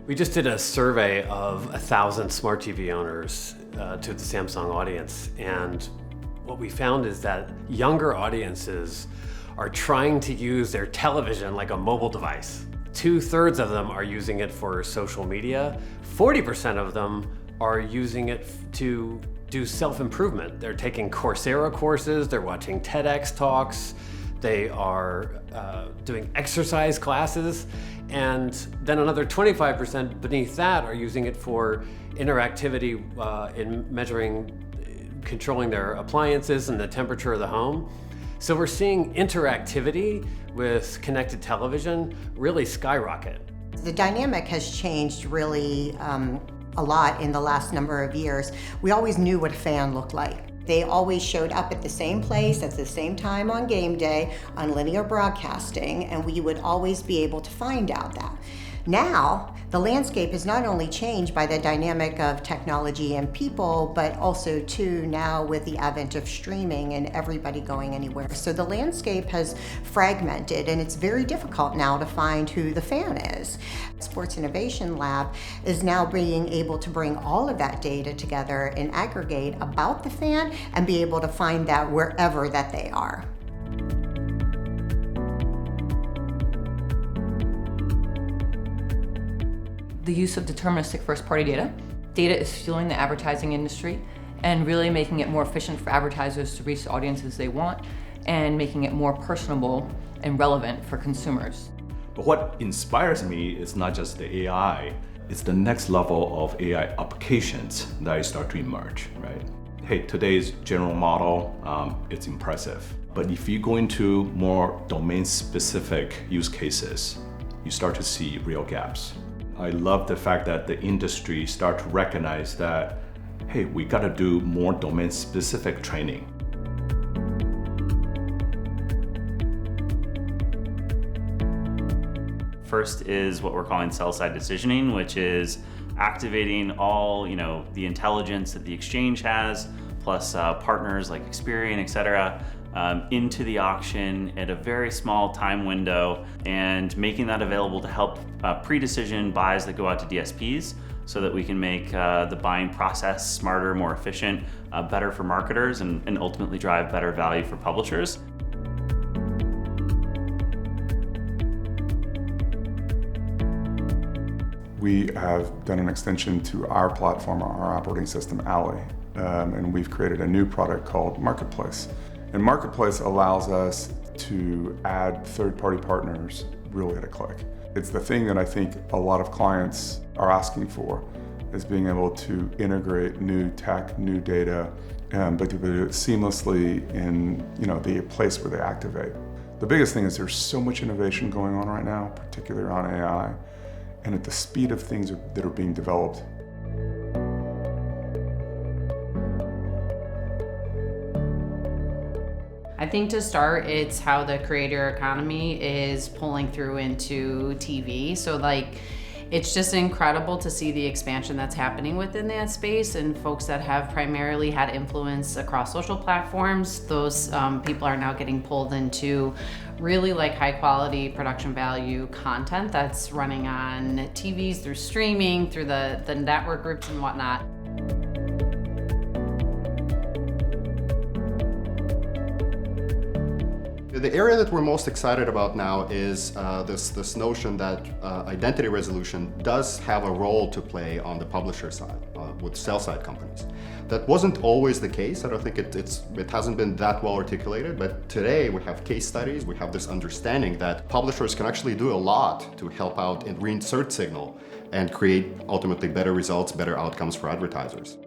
We just did a survey of 1,000 smart TV owners to the Samsung audience, and what we found is that younger audiences are trying to use their television like a mobile device. 2/3 of them are using it for social media. 40% of them are using it to do self-improvement. They're taking Coursera courses, they're watching TEDx talks, they are doing exercise classes, and then another 25% beneath that are using it for interactivity in measuring, controlling their appliances and the temperature of the home. So we're seeing interactivity with connected television really skyrocket. The dynamic has changed really a lot in the last number of years. We always knew what a fan looked like. They always showed up at the same place at the same time on game day on linear broadcasting, and we would always be able to find out that. Now, the landscape has not only changed by the dynamic of technology and people, but also too now with the advent of streaming and everybody going anywhere. So the landscape has fragmented, and it's very difficult now to find who the fan is. Sports Innovation Lab is now being able to bring all of that data together and aggregate about the fan and be able to find that wherever that they are. The use of deterministic first-party data. Data is fueling the advertising industry and really making it more efficient for advertisers to reach the audiences they want and making it more personable and relevant for consumers. But what inspires me is not just the AI, it's the next level of AI applications that start to emerge, right? Hey, today's general model, it's impressive. But if you go into more domain-specific use cases, you start to see real gaps. I love the fact that the industry start to recognize that, hey, we gotta do more domain-specific training. First is what we're calling sell-side decisioning, which is activating all the intelligence that the exchange has, plus partners like Experian, et cetera, into the auction at a very small time window and making that available to help pre-decision buys that go out to DSPs so that we can make the buying process smarter, more efficient, better for marketers, and ultimately drive better value for publishers. We have done an extension to our platform, our operating system, Alley, and we've created a new product called Marketplace. And Marketplace allows us to add third-party partners really at a click. It's the thing that I think a lot of clients are asking for, is being able to integrate new tech, new data, but to do it seamlessly in the place where they activate. The biggest thing is there's so much innovation going on right now, particularly on AI, and at the speed of things that are being developed. I think to start, it's how the creator economy is pulling through into TV. So it's just incredible to see the expansion that's happening within that space, and folks that have primarily had influence across social platforms, those people are now getting pulled into really high quality production value content that's running on TVs, through streaming, through the network groups and whatnot. The area that we're most excited about now is this notion that identity resolution does have a role to play on the publisher side with sell-side companies. That wasn't always the case. I don't think it hasn't been that well articulated, but today we have case studies, we have this understanding that publishers can actually do a lot to help out and reinsert signal and create ultimately better results, better outcomes for advertisers.